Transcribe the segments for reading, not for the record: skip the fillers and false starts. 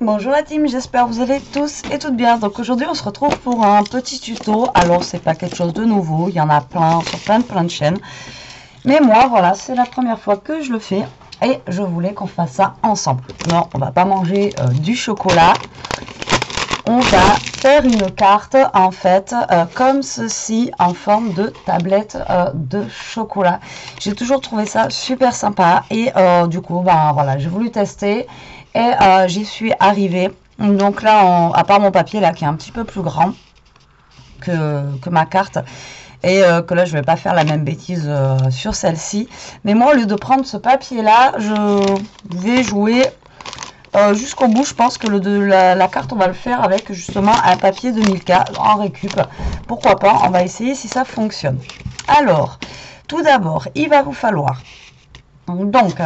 Bonjour la team, j'espère que vous allez tous et toutes bien. Donc aujourd'hui on se retrouve pour un petit tuto. Alors c'est pas quelque chose de nouveau, il y en a plein sur plein de chaînes. Mais moi voilà, c'est la première fois que je le fais et je voulais qu'on fasse ça ensemble. Non, on va pas manger du chocolat. On va faire une carte en fait comme ceci en forme de tablette de chocolat. J'ai toujours trouvé ça super sympa et du coup ben voilà, j'ai voulu tester et j'y suis arrivée. Donc là, à part mon papier là qui est un petit peu plus grand que ma carte et que là je vais pas faire la même bêtise sur celle-ci, mais moi au lieu de prendre ce papier là, je vais jouer jusqu'au bout. Je pense que la carte on va le faire avec justement un papier de Milka en récup. Pourquoi pas, on va essayer si ça fonctionne. Alors tout d'abord il va vous falloir donc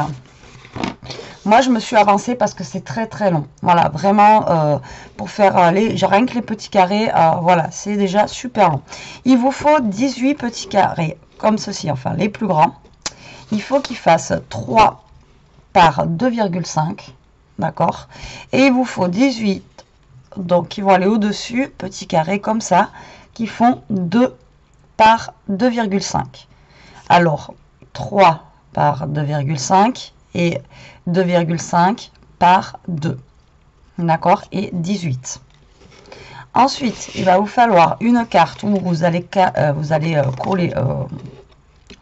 moi je me suis avancée parce que c'est très long, voilà, vraiment pour faire rien que les petits carrés, voilà, c'est déjà super long. Il vous faut 18 petits carrés comme ceci, enfin les plus grands. Il faut qu'ils fassent 3 par 2,5, d'accord, et il vous faut 18 donc qui vont aller au dessus, petits carrés comme ça, qui font 2 par 2,5. alors 3 par 2,5 et 2,5 par 2, d'accord, et 18. Ensuite il va vous falloir une carte où vous allez coller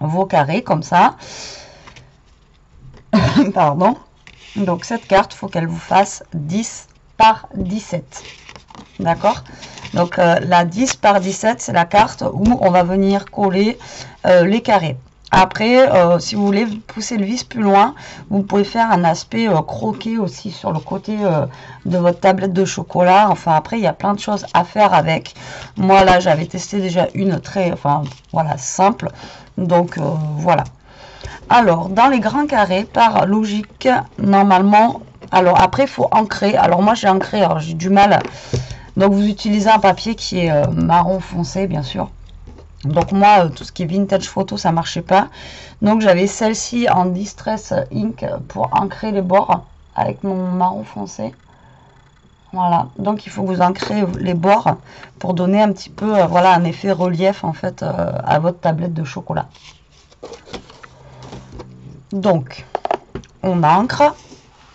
vos carrés comme ça. Pardon. Donc cette carte, il faut qu'elle vous fasse 10 par 17. D'accord. Donc la 10 par 17, c'est la carte où on va venir coller les carrés. Après, si vous voulez pousser le vis plus loin, vous pouvez faire un aspect croqué aussi sur le côté de votre tablette de chocolat. Enfin, après, il y a plein de choses à faire avec. Moi, là, j'avais testé déjà une voilà, simple. Donc, voilà. Alors, dans les grands carrés, par logique, normalement, alors après, il faut ancrer. Alors, moi, j'ai ancré, alors j'ai du mal. Donc, vous utilisez un papier qui est marron foncé, bien sûr. Donc, moi, tout ce qui est vintage photo, ça marchait pas. Donc, j'avais celle-ci en Distress Ink pour ancrer les bords avec mon marron foncé. Voilà, donc il faut que vous ancrez les bords pour donner un petit peu, voilà, un effet relief, en fait, à votre tablette de chocolat. Donc, on ancre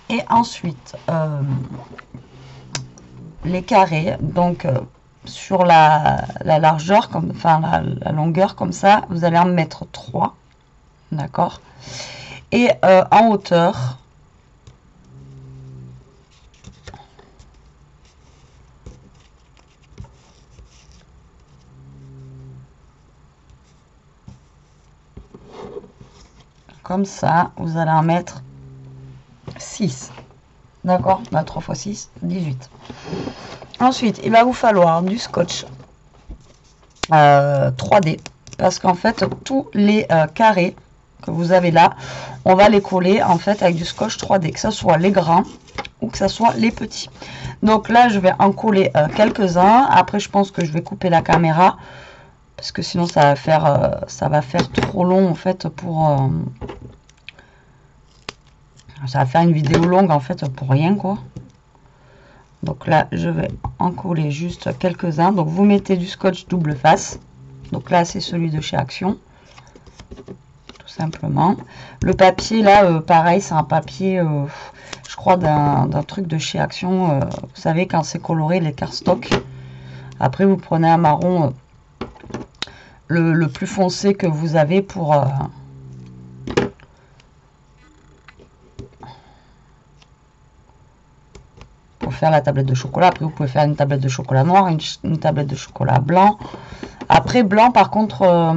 et ensuite les carrés, donc sur la largeur, la longueur comme ça, vous allez en mettre 3, d'accord, et en hauteur, comme ça, vous allez en mettre 6. D'accord, 3 x 6, 18. Ensuite, il va vous falloir du scotch 3D. Parce qu'en fait, tous les carrés que vous avez là, on va les coller en fait avec du scotch 3D. Que ce soit les grands ou que ce soit les petits. Donc là, je vais en coller quelques-uns. Après, je pense que je vais couper la caméra. Parce que sinon, ça va faire trop long en fait pour... ça va faire une vidéo longue en fait pour rien quoi. Donc là je vais en coller juste quelques-uns. Donc vous mettez du scotch double face. Donc là c'est celui de chez Action. Tout simplement. Le papier là pareil, c'est un papier je crois d'un truc de chez Action. Vous savez quand c'est coloré les cardstock. Après vous prenez un marron le plus foncé que vous avez pour... faire la tablette de chocolat. Après vous pouvez faire une tablette de chocolat noir, une tablette de chocolat blanc. Après blanc par contre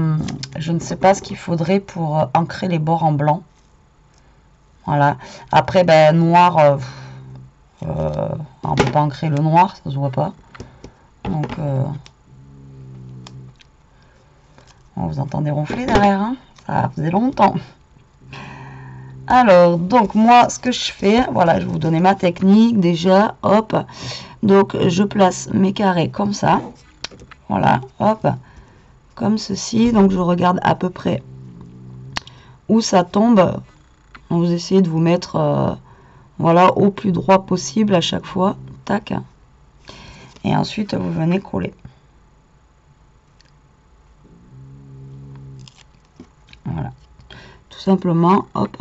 je ne sais pas ce qu'il faudrait pour ancrer les bords en blanc. Voilà. Après ben noir on peut pas ancrer le noir, ça se voit pas. Donc vous entendez ronfler derrière, hein, ça faisait longtemps. Alors, donc moi, ce que je fais, voilà, je vais vous donner ma technique déjà, hop. Donc, je place mes carrés comme ça, voilà, hop, comme ceci. Donc, je regarde à peu près où ça tombe. Vous essayez de vous mettre, Voilà, au plus droit possible à chaque fois. Tac. Et ensuite, vous venez coller. Voilà. Tout simplement, hop.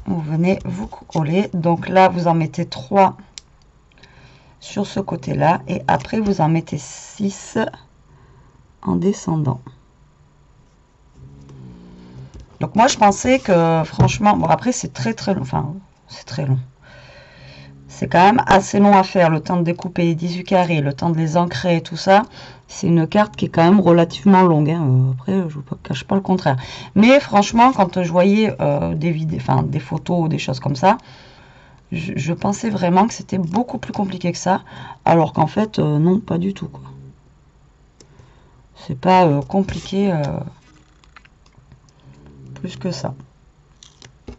Vous venez vous coller. Donc là, vous en mettez 3 sur ce côté-là. Et après, vous en mettez 6 en descendant. Donc moi, je pensais que, franchement, bon, après, c'est très long. Enfin, c'est très long. C'est quand même assez long à faire, le temps de découper les 18 carrés, le temps de les ancrer et tout ça. C'est une carte qui est quand même relativement longue. Hein. Après, je ne vous cache pas le contraire. Mais franchement, quand je voyais des vidéos, enfin des photos ou des choses comme ça, je pensais vraiment que c'était beaucoup plus compliqué que ça. Alors qu'en fait, non, pas du tout, quoi. C'est pas compliqué plus que ça.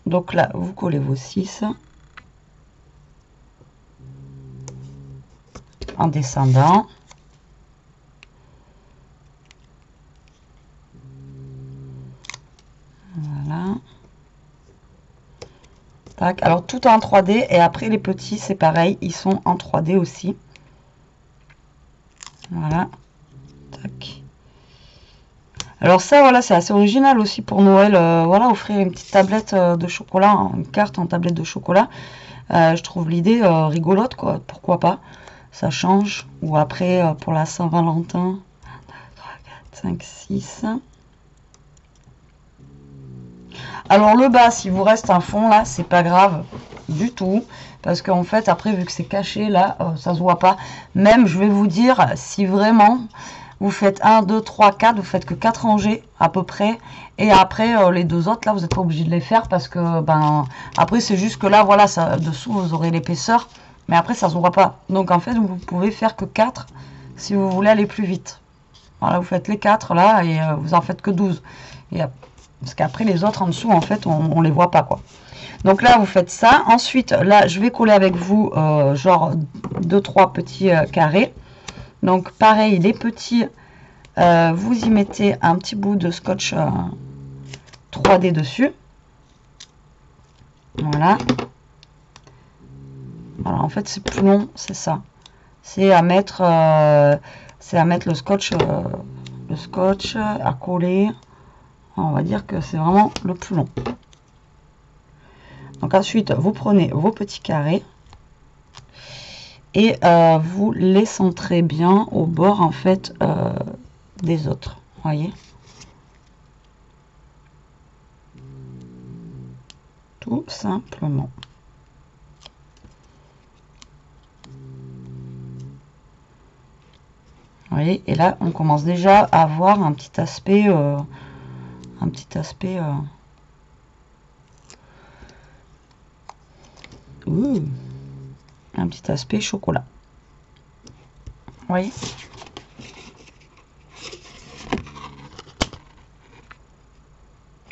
Donc là, vous collez vos 6. En descendant. Voilà. Tac. Alors tout en 3D et après les petits c'est pareil, ils sont en 3D aussi. Voilà. Tac. Alors ça voilà, c'est assez original aussi pour Noël. Voilà, offrir une petite tablette de chocolat, une carte en tablette de chocolat. Je trouve l'idée rigolote, quoi. Pourquoi pas? Ça change. Ou après pour la Saint-Valentin. 1, 2, 3, 4, 5, 6. Alors le bas, s'il vous reste un fond là, c'est pas grave du tout. Parce qu'en fait, après, vu que c'est caché là, ça se voit pas. Même, je vais vous dire, si vraiment vous faites 1, 2, 3, 4, vous faites que 4 rangées à peu près. Et après, les deux autres là, vous n'êtes pas obligé de les faire parce que, ben, après, c'est juste que là, voilà, ça, dessous, vous aurez l'épaisseur. Mais après, ça se voit pas. Donc en fait, vous pouvez faire que 4 si vous voulez aller plus vite. Voilà, vous faites les 4 là et vous en faites que 12. Et parce qu'après les autres en dessous, en fait, on les voit pas, quoi. Donc là, vous faites ça. Ensuite, là, je vais coller avec vous, genre 2-3 petits carrés. Donc pareil, les petits, vous y mettez un petit bout de scotch 3D dessus. Voilà. Voilà, en fait, c'est plus long, c'est ça. C'est à mettre le scotch à coller. On va dire que c'est vraiment le plus long. Donc ensuite, vous prenez vos petits carrés et vous les centrez bien au bord en fait des autres. Voyez, tout simplement. Vous voyez, et là, on commence déjà à avoir un petit aspect, un petit aspect chocolat. Vous voyez?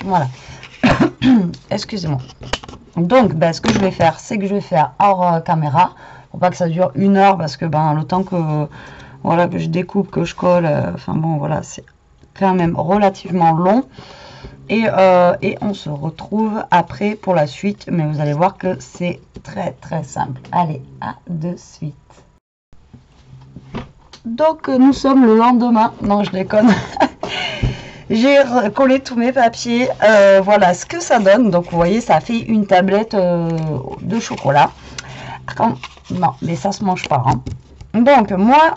Voilà. Excusez-moi. Donc, ben, ce que je vais faire, c'est que je vais faire hors caméra, pour pas que ça dure 1 heure, parce que ben, le temps que, voilà, que je découpe, que je colle, enfin bon, voilà, c'est quand même relativement long. Et on se retrouve après pour la suite, mais vous allez voir que c'est très très simple. Allez, à de suite. Donc, nous sommes le lendemain. Non, je déconne. J'ai collé tous mes papiers. Voilà ce que ça donne. Donc, vous voyez, ça fait une tablette de chocolat. Non, mais ça se mange pas. Hein. Donc, moi,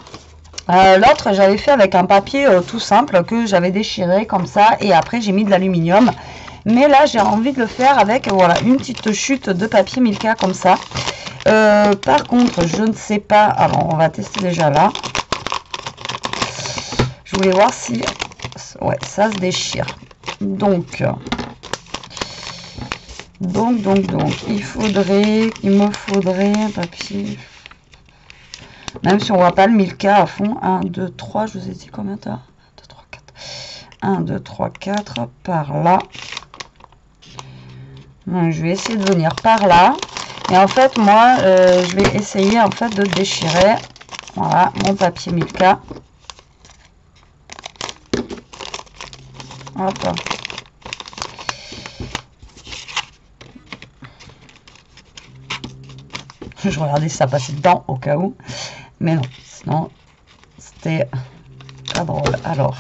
l'autre, j'avais fait avec un papier tout simple que j'avais déchiré comme ça. Et après, j'ai mis de l'aluminium. Mais là, j'ai envie de le faire avec, voilà, une petite chute de papier Milka comme ça. Par contre, je ne sais pas. Alors, on va tester déjà là. Je voulais voir si... Ouais, ça se déchire. Donc, il me faudrait un papier. Même si on voit pas le Milka à fond. 1, 2, 3, je vous ai dit combien t'as? 1, 2, 3, 4. 1, 2, 3, 4 par là. Donc, je vais essayer de venir par là. Et en fait, moi, je vais essayer en fait de déchirer. Voilà, mon papier Milka. Hop. Je regardais si ça passait dedans au cas où. Mais non, sinon c'était pas drôle. Alors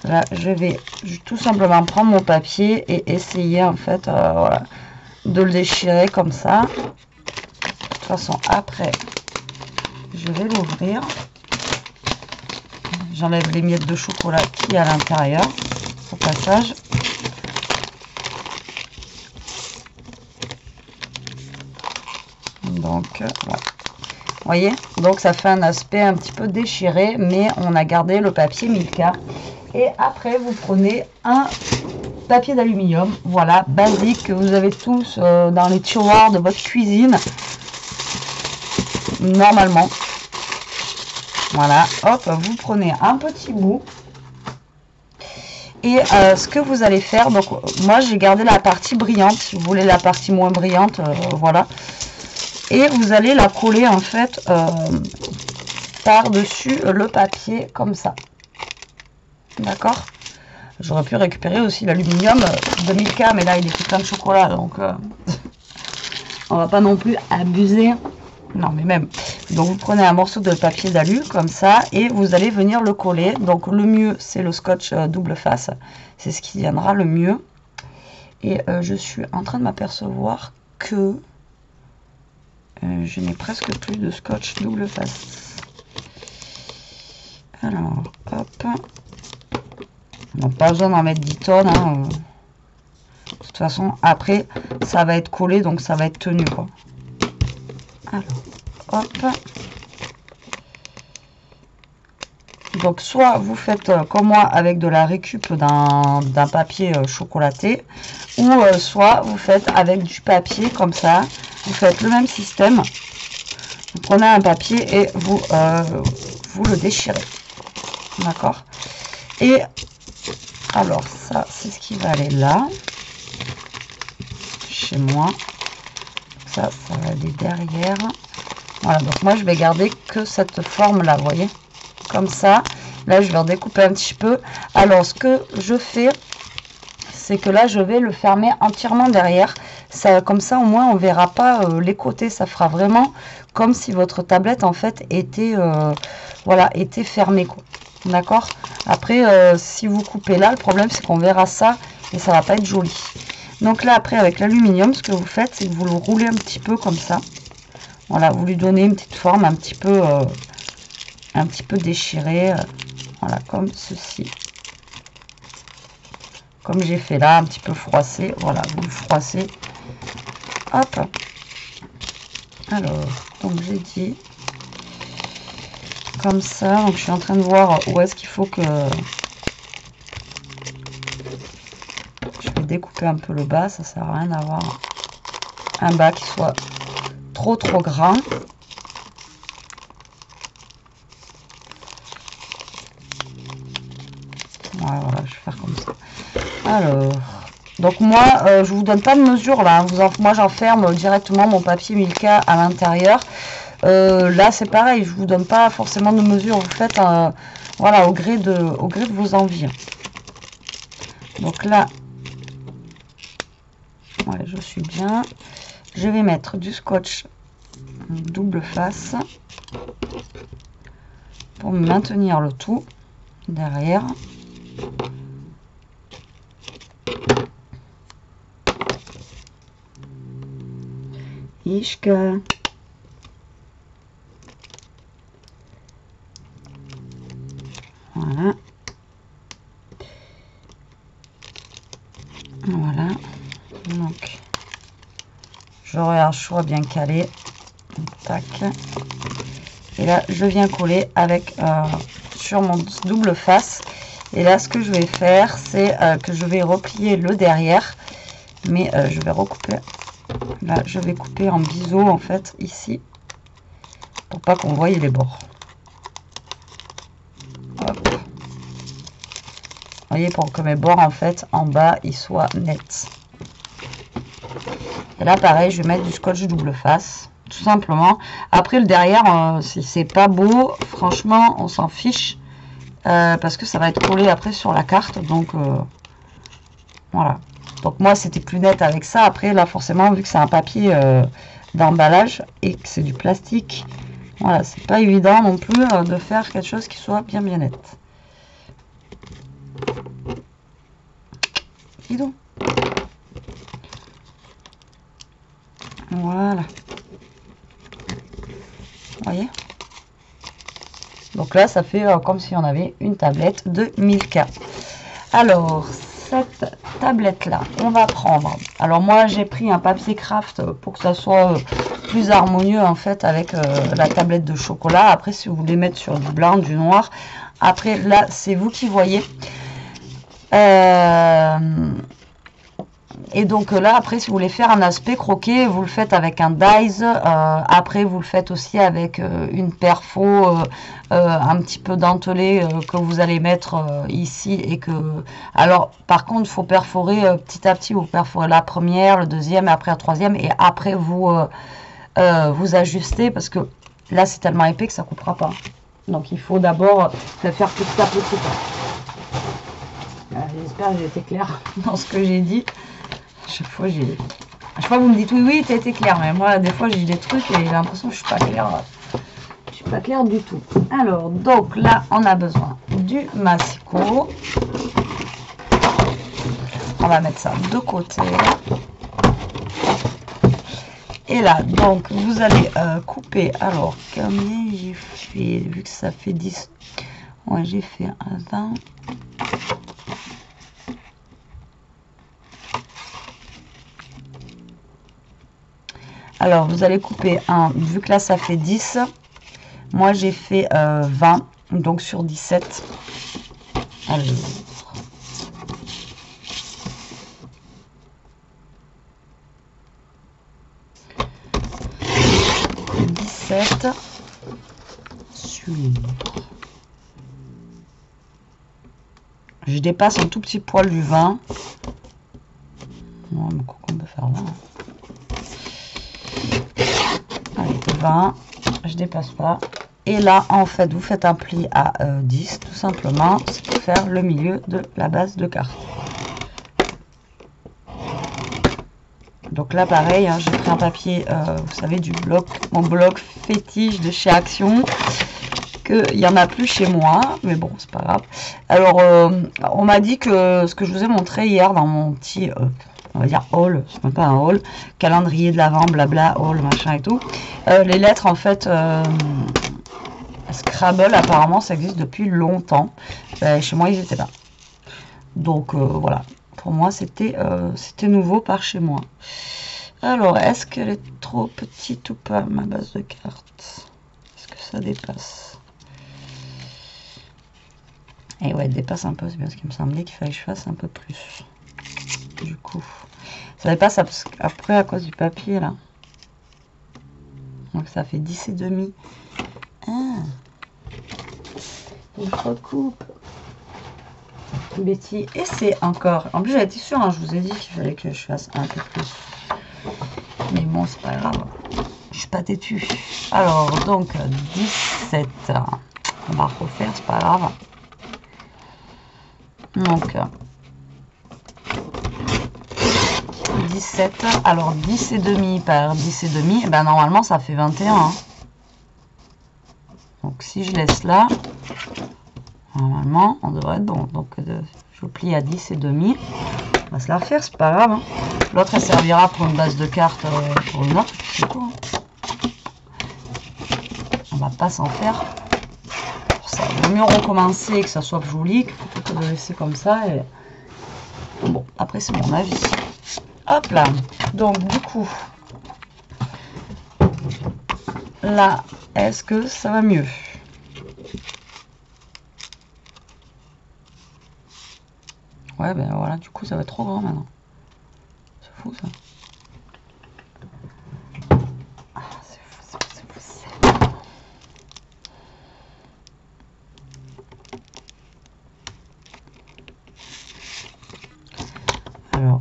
là, je vais tout simplement prendre mon papier et essayer en fait voilà, de le déchirer comme ça. De toute façon, après, je vais l'ouvrir. J'enlève les miettes de chocolat qui est à l'intérieur au passage. Donc voilà. Vous voyez, donc ça fait un aspect un petit peu déchiré, mais on a gardé le papier Milka. Et après, vous prenez un papier d'aluminium, voilà, basique, que vous avez tous dans les tiroirs de votre cuisine, normalement. Voilà, hop, vous prenez un petit bout. Et ce que vous allez faire, donc moi j'ai gardé la partie brillante, si vous voulez la partie moins brillante, voilà. Et vous allez la coller en fait par-dessus le papier comme ça. D'accord? J'aurais pu récupérer aussi l'aluminium de Milka, mais là il est tout plein de chocolat, donc on va pas non plus abuser. Non mais même. Donc vous prenez un morceau de papier d'alu comme ça et vous allez venir le coller. Donc le mieux c'est le scotch double face. C'est ce qui viendra le mieux. Et je suis en train de m'apercevoir que je n'ai presque plus de scotch double face. Alors, hop. On n'a pas besoin d'en mettre 10 tonnes. Hein. De toute façon, après, ça va être collé, donc ça va être tenu, quoi. Alors, hop. Donc, soit vous faites comme moi avec de la récup d'un papier chocolaté, ou soit vous faites avec du papier comme ça. Vous faites le même système. Vous prenez un papier et vous le déchirez. D'accord? Et alors, ça, c'est ce qui va aller là. Chez moi. Ça va aller derrière. Voilà, donc moi, je vais garder que cette forme-là, vous voyez? Comme ça. Là, je vais en découper un petit peu. Alors, ce que je fais, c'est que là, je vais le fermer entièrement derrière. Ça, comme ça, au moins, on ne verra pas les côtés. Ça fera vraiment comme si votre tablette, en fait, était, voilà, était fermée, quoi. D'accord? Après, si vous coupez là, le problème, c'est qu'on verra ça et ça va pas être joli. Donc là, après, avec l'aluminium, ce que vous faites, c'est que vous le roulez un petit peu comme ça. Voilà, vous lui donnez une petite forme un petit peu déchirée. Voilà, comme ceci. Comme j'ai fait là, un petit peu froissé. Voilà, vous le froissez. Hop. Alors, donc j'ai dit comme ça. Donc je suis en train de voir où est-ce qu'il faut que je vais découper un peu le bas. Ça sert à rien d'avoir un bas qui soit trop grand. Voilà, je vais faire comme ça. Alors, donc moi, je vous donne pas de mesure là. Hein. Moi, j'enferme directement mon papier Milka à l'intérieur. Là, c'est pareil. Je vous donne pas forcément de mesure. Vous faites, voilà, au gré de vos envies. Donc là, ouais, je suis bien. Je vais mettre du scotch double face pour maintenir le tout derrière. Ishka. Voilà. Voilà. Donc, j'aurai un choix bien calé. Tac. Et là, je viens coller avec sur mon double face. Et là, ce que je vais faire, c'est que je vais replier le derrière. Mais je vais recouper. Là, je vais couper en biseau, en fait, ici. Pour pas qu'on voie les bords. Hop. Vous voyez, pour que mes bords, en fait, en bas, ils soient nets. Et là, pareil, je vais mettre du scotch double face. Tout simplement. Après, le derrière, si c'est pas beau, franchement, on s'en fiche. Parce que ça va être collé après sur la carte. Donc, voilà. Donc, moi, c'était plus net avec ça. Après, là, forcément, vu que c'est un papier d'emballage et que c'est du plastique, voilà, c'est pas évident non plus de faire quelque chose qui soit bien net. Dis donc. Voilà. Vous voyez? Donc là, ça fait comme si on avait une tablette de Milka. Alors, cette tablette-là, on va prendre... Alors moi, j'ai pris un papier craft pour que ça soit plus harmonieux, en fait, avec la tablette de chocolat. Après, si vous voulez mettre sur du blanc, du noir, après, là, c'est vous qui voyez. Et donc là, après, si vous voulez faire un aspect croqué, vous le faites avec un dies. Après, vous le faites aussi avec une perfo un petit peu dentelée que vous allez mettre ici. Et que... Alors, par contre, il faut perforer petit à petit. Vous perforez la première, le deuxième, et après la troisième. Et après, vous ajustez parce que là, c'est tellement épais que ça ne coupera pas. Donc, il faut d'abord le faire petit à petit. J'espère que j'ai été claire dans ce que j'ai dit. À chaque fois, vous me dites oui, t'as été clair. Mais moi, des fois, j'ai des trucs et j'ai l'impression que je suis pas claire. Je suis pas claire du tout. Alors, donc là, on a besoin du massicot. On va mettre ça de côté. Et là, donc, vous allez couper. Alors, combien j'ai fait? Vu que ça fait 10. Ouais, j'ai fait un 20. Alors, vous allez couper un, vu que là, ça fait 10. Moi, j'ai fait 20, donc sur 17. Alors, 17 sur... Je dépasse un tout petit poil du 20. Non, mais quoi qu'on peut faire 20. Allez, 20, je dépasse pas. Et là, en fait, vous faites un pli à 10, tout simplement. C'est pour faire le milieu de la base de carte. Donc là, pareil, hein, j'ai pris un papier, vous savez, du bloc, mon bloc fétiche de chez Action. Il n'y en a plus chez moi, mais bon, c'est pas grave. Alors, on m'a dit que ce que je vous ai montré hier dans mon petit... on va dire haul, c'est même pas un haul, calendrier de l'avant, blabla, haul, machin et tout. Les lettres, en fait, Scrabble, apparemment, ça existe depuis longtemps. Chez moi, ils n'étaient pas. Donc, voilà. Pour moi, c'était nouveau par chez moi. Alors, est-ce qu'elle est trop petite ou pas, ma base de cartes? Est-ce que ça dépasse? Et ouais, elle dépasse un peu, c'est bien ce qu'il me semblait qu'il fallait que je fasse un peu plus. Du coup, ça dépasse après à cause du papier là. Donc ça fait 10 et demi. Ah, je recoupe. Betty, et c'est encore. En plus, j'avais été sûre, hein, je vous ai dit qu'il fallait que je fasse un peu plus. Mais bon, c'est pas grave. Je suis pas têtue. Alors, donc 17. On va refaire, c'est pas grave. Donc 17, alors 10 et demi par 10 et demi, et ben normalement ça fait 21. Hein. Donc si je laisse là, normalement on devrait être bon. Donc je plie à 10 et demi, on va se la refaire, c'est pas grave. Hein. L'autre elle servira pour une base de cartes pour une autre, c'est quoi. On va pas s'en faire. Pour ça, il vaut mieux recommencer et que ça soit joli plutôt que de laisser comme ça. Et... Bon, après c'est mon avis. Hop là, donc du coup, là, est-ce que ça va mieux? Ouais, ben voilà, du coup, ça va être trop grand maintenant. C'est fou ça. Ah, c'est fou, c'est fou. Alors,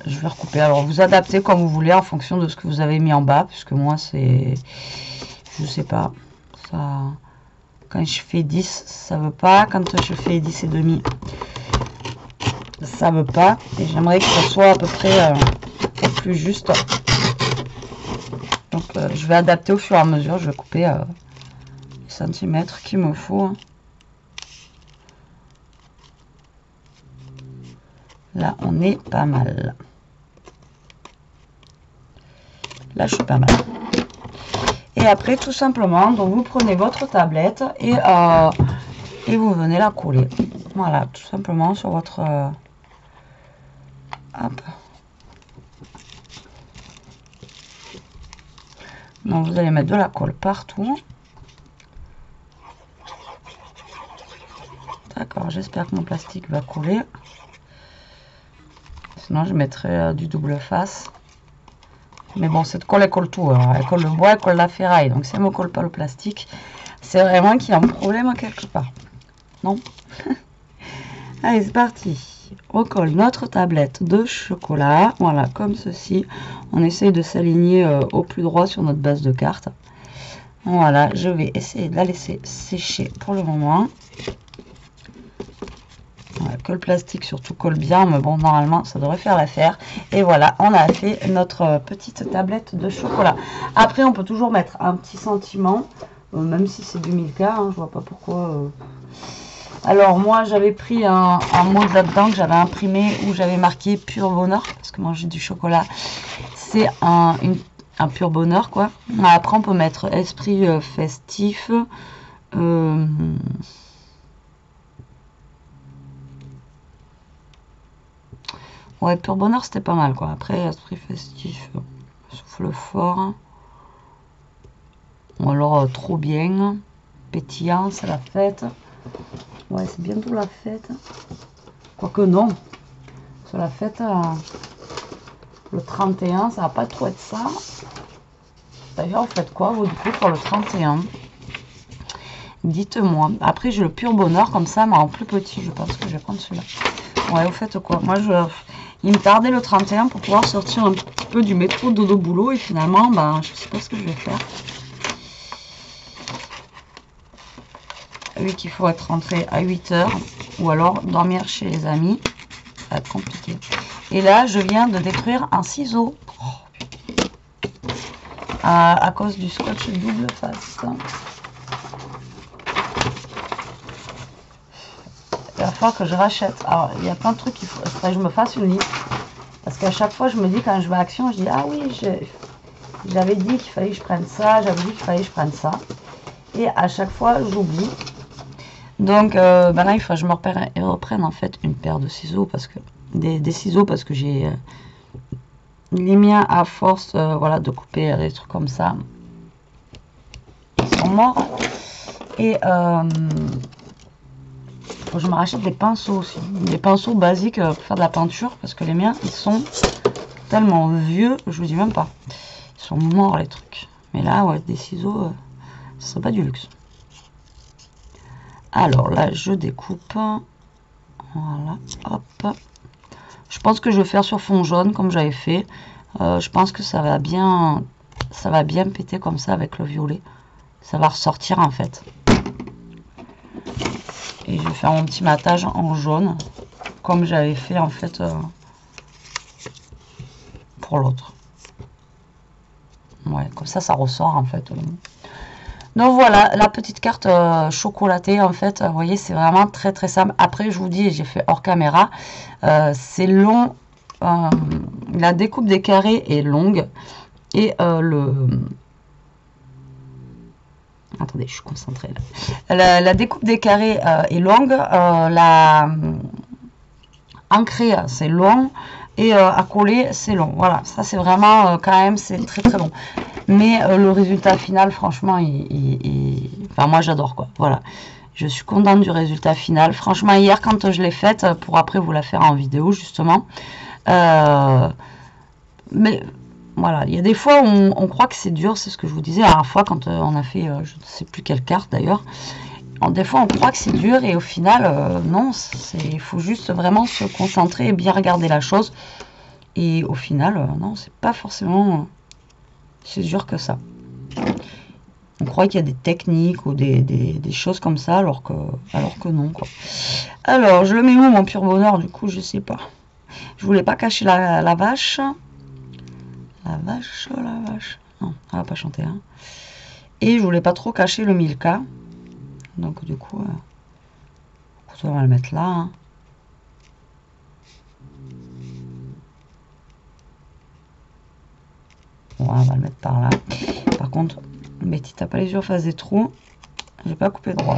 je vais recouper. Alors, vous adaptez comme vous voulez en fonction de ce que vous avez mis en bas, puisque moi, c'est, je sais pas, ça, quand je fais 10, ça veut pas. Quand je fais 10 et demi, ça veut pas. Et j'aimerais que ça soit à peu près plus juste. Donc, Donc je vais adapter au fur et à mesure. Je vais couper les centimètres qu'il me faut. Là, on est pas mal. Là, je suis pas mal. Et après, tout simplement, donc vous prenez votre tablette et vous venez la coller. Voilà, tout simplement sur votre... hop. Donc, vous allez mettre de la colle partout. D'accord, j'espère que mon plastique va coller. Sinon, je mettrai du double face. Mais bon, cette colle, elle colle tout. Hein. Elle colle le bois, elle colle la ferraille. Donc, si elle ne me colle pas le plastique, c'est vraiment qu'il y a un problème quelque part. Non? Allez, c'est parti. On colle notre tablette de chocolat. Voilà, comme ceci. On essaye de s'aligner au plus droit sur notre base de carte. Voilà, je vais essayer de la laisser sécher pour le moment. Voilà, que le plastique surtout colle bien, mais bon, normalement, ça devrait faire l'affaire. Et voilà, on a fait notre petite tablette de chocolat. Après, on peut toujours mettre un petit sentiment, même si c'est du Milka, hein, je vois pas pourquoi. Alors, moi, j'avais pris un mot là-dedans que j'avais imprimé où j'avais marqué Pur Bonheur, parce que manger du chocolat, c'est un pur bonheur, quoi. Après, on peut mettre esprit festif. Ouais, pur bonheur, c'était pas mal, quoi. Après, esprit festif, souffle fort. Ou alors, trop bien. Pétillant, c'est la fête. Ouais, c'est bientôt la fête. Quoique non. C'est la fête, le 31, ça va pas trop être ça. D'ailleurs, vous faites quoi, vous, du coup, pour le 31? Dites-moi. Après, j'ai le pur bonheur, comme ça, mais en plus petit. Je pense que je vais prendre celui-là. Ouais, vous faites quoi? Moi, il me tardait le 31 pour pouvoir sortir un petit peu du métro dodo boulot. Et finalement, ben, je sais pas ce que je vais faire. Vu qu'il faut être rentré à 8 h. Ou alors dormir chez les amis. Ça va être compliqué. Et là, je viens de détruire un ciseau. Oh, à cause du scotch double face. Il va falloir que je rachète. Alors, il y a plein de trucs qu'il faudrait que je me fasse une liste. Parce qu'à chaque fois, je me dis, quand je vais à Action, je dis, ah oui, j'avais dit qu'il fallait que je prenne ça, j'avais dit qu'il fallait que je prenne ça. Et à chaque fois, j'oublie. Donc, ben là, il faut que je me reprenne en fait une paire de ciseaux. Parce que des ciseaux, parce que j'ai les miens à force voilà, de couper des trucs comme ça. Ils sont morts. Et faut que je me rachète des pinceaux aussi. Des pinceaux basiques pour faire de la peinture. Parce que les miens, ils sont tellement vieux. Je vous dis même pas. Ils sont morts les trucs. Mais là, ouais, des ciseaux, ce serait pas du luxe. Alors là, je découpe. Voilà, hop. Je pense que je vais faire sur fond jaune comme j'avais fait. Je pense que ça va bien péter comme ça avec le violet. Ça va ressortir en fait. Et je vais faire mon petit matage en jaune, comme j'avais fait en fait pour l'autre. Ouais, comme ça, ça ressort en fait. Donc voilà, la petite carte chocolatée en fait, vous voyez, c'est vraiment très très simple. Après, je vous dis, j'ai fait hors caméra, c'est long, la découpe des carrés est longue et attendez, je suis concentrée là. La découpe des carrés est longue, ancrée c'est long et à coller c'est long. Voilà, ça c'est vraiment quand même c'est très très long. Mais le résultat final, franchement, enfin moi j'adore quoi. Voilà, je suis contente du résultat final. Franchement, hier quand je l'ai faite, pour après vous la faire en vidéo justement. Mais voilà, il y a des fois où on croit que c'est dur, c'est ce que je vous disais la dernière fois quand on a fait, je ne sais plus quelle carte d'ailleurs. Des fois on croit que c'est dur et au final, non, il faut juste vraiment se concentrer et bien regarder la chose. Et au final, non, c'est pas forcément si dur que ça. On croit qu'il y a des techniques ou des choses comme ça, alors que non, quoi. Alors, je le mets où mon pur bonheur, du coup, je sais pas. Je voulais pas cacher la vache. La vache. Non, elle va pas chanter. Hein. Et je voulais pas trop cacher le Milka. Donc du coup, on va le mettre là. Hein. Bon, on va le mettre par là. Par contre, Betty, t'as pas les yeux en face des trous. J'ai pas coupé droit.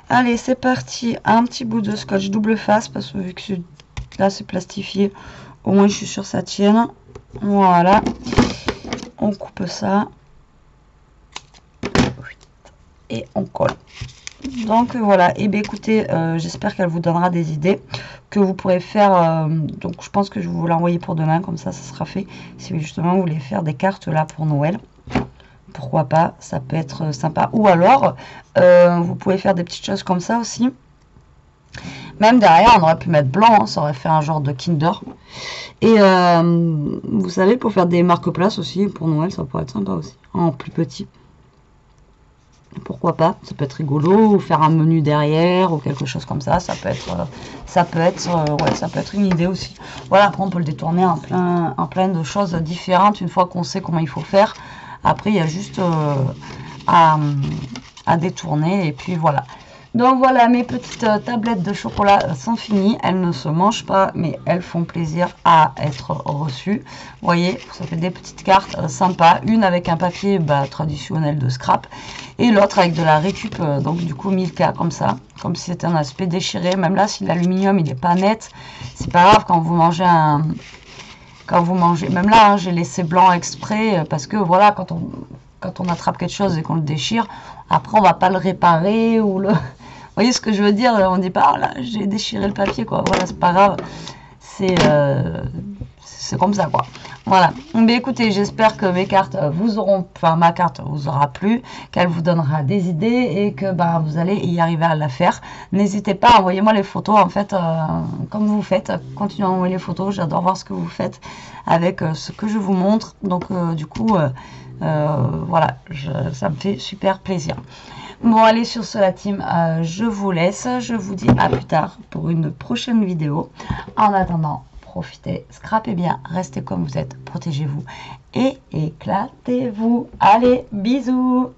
Allez, c'est parti. Un petit bout de scotch double face parce que vu que là c'est plastifié, au moins je suis sûre que ça tienne. Voilà. On coupe ça. Et on colle. Donc voilà, et bien écoutez, j'espère qu'elle vous donnera des idées que vous pourrez faire. Donc je pense que je vais vous l'envoyer pour demain, comme ça sera fait. Si justement vous voulez faire des cartes là pour Noël, pourquoi pas, ça peut être sympa. Ou alors, vous pouvez faire des petites choses comme ça aussi. Même derrière, on aurait pu mettre blanc, hein, ça aurait fait un genre de Kinder. Et vous savez, pour faire des marque-places aussi, pour Noël, ça pourrait être sympa aussi, en plus petit. Pourquoi pas, ça peut être rigolo, ou faire un menu derrière, ou quelque chose comme ça, ça peut être une idée aussi. Voilà, après on peut le détourner en plein de choses différentes, une fois qu'on sait comment il faut faire. Après, il y a juste à détourner, et puis voilà. Donc voilà, mes petites tablettes de chocolat sont finies. Elles ne se mangent pas, mais elles font plaisir à être reçues. Vous voyez, ça fait des petites cartes sympas. Une avec un papier traditionnel de scrap. Et l'autre avec de la récup, donc du coup Milka, comme ça. Comme si c'était un aspect déchiré. Même là, si l'aluminium, il n'est pas net, c'est pas grave quand vous mangez même là, hein, j'ai laissé blanc exprès, parce que voilà, quand on attrape quelque chose et qu'on le déchire, après on va pas le réparer ou le... Vous voyez ce que je veux dire? On dit pas, oh là, j'ai déchiré le papier, quoi. Voilà, c'est pas grave. C'est comme ça, quoi. Voilà. Mais écoutez, j'espère que mes cartes vous auront, enfin ma carte vous aura plu, qu'elle vous donnera des idées et que vous allez y arriver à la faire. N'hésitez pas, envoyez-moi les photos, en fait, comme vous faites. Continuez à envoyer les photos. J'adore voir ce que vous faites avec ce que je vous montre. Donc, du coup, voilà, ça me fait super plaisir. Bon, allez, sur ce, la team, je vous laisse. Je vous dis à plus tard pour une prochaine vidéo. En attendant, profitez, scrapez bien, restez comme vous êtes, protégez-vous et éclatez-vous. Allez, bisous!